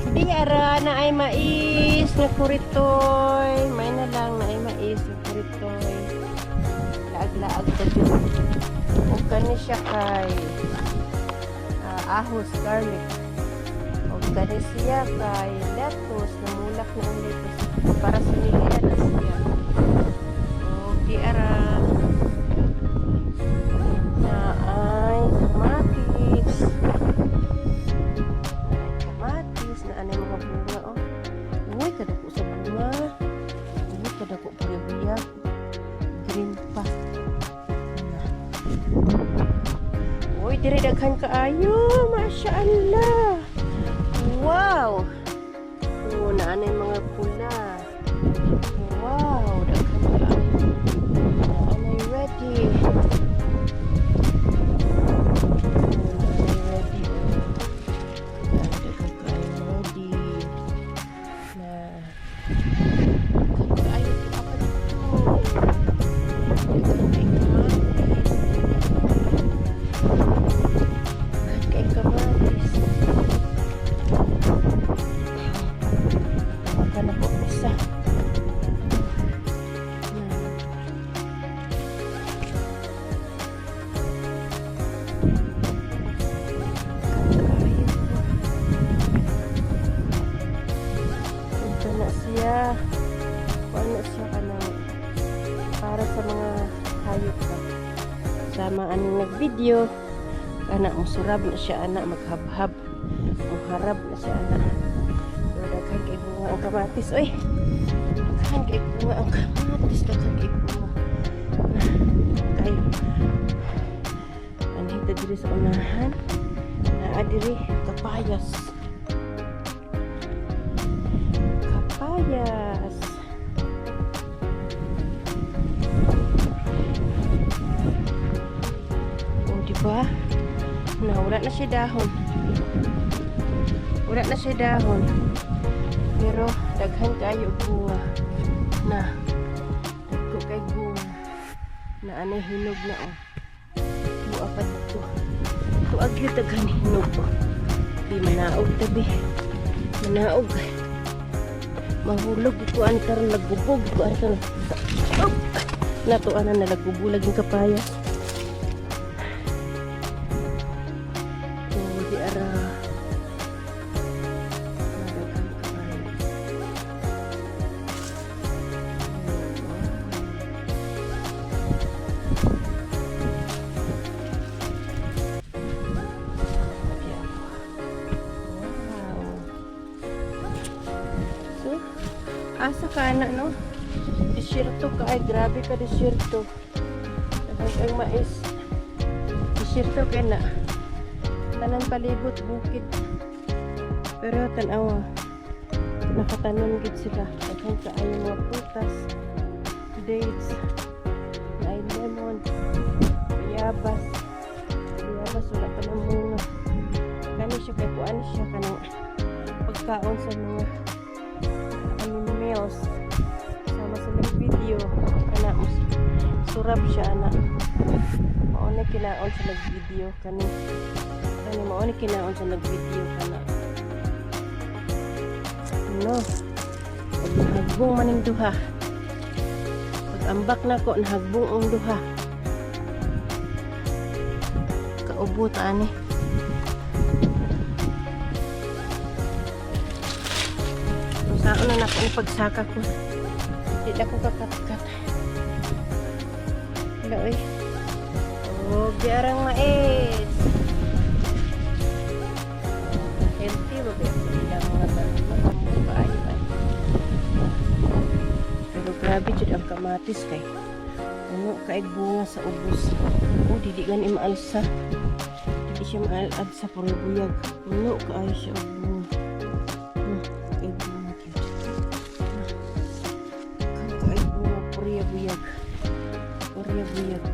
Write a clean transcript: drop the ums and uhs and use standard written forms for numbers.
Di ara na ay mais na kuritoy. May na lang na ay mais na kuritoy. Laag-laag ko dito. O kani siya kay ahos, garlic. O kani siya kay lettuce. Namulak na ang lettuce. Para sa nilian na siya. O di ara na ay kamatis. Na anay mga bunga oh. Uy, kadako sa bunga. Uy, kadako puyag-puyag. Green pa. Uy, diri daghan kaayo. Masya Allah. Wow. Oh, na anay mga pula. Wow, daghan kaayo. Na anay ready. Wala siya kanang para sa mga hayop ba sama anong nag-video kana musurab na siya anak maghabhab muharab na siya anak pero daghan kay bunga ang kamatis oy daghan kay bunga ang kamatis daghan kay bunga kay anita diri sa unahan naa diri kapayas. Oh, diba? Wala na siya dahon. Wala na siya dahon. Pero daghan kayo bunga. Na. Dagko kay bunga. Na anay hinog na oh. Buwa pa dito. Ito agyo daghan hinog oh. Di manaog tabi. Manaog. Mahulog ko antar nagbubog ko antar nato ana nalagbubulag yung kapayas. Oh, di ara nadagang kapayas. Wow. So asa ka na no? Desierto ka ay grabe ka desierto. Daghang kang mais. Desierto kay na. Tanan palibot bukid. Pero tanawa nakatanom gid sila. Daghang kaayo mga prutas, dates, ay lemon, bayabas. Bayabas wala pa ng bunga. Kani siya kay kuan siya kanang pagkaon sa mga animals. Sama sa nag-video kana surab siya ana. Mao na kinaon sa nag-video kani mao na kinaon sa nag-video kana. No. Nahagbong maning duha. Pag-ambak nako nahagbong ang duha. Kaubo ta ani. Saan na nako ni pagsaka ko. Di na ko kakat-kat. Hello eh. Oh, biarang mais. Healthy ba ba? Ilang mga tanong kaayo ay. Pero grabe jud ang kamatis kay. Ano kay bunga sa ubos. Oh, dili gani maalsa. Dili siya maalsa puro buyag. Puno kaayo siya bunga. Kay bunga gyud. Kay bunga puro buyag. Puro buyag.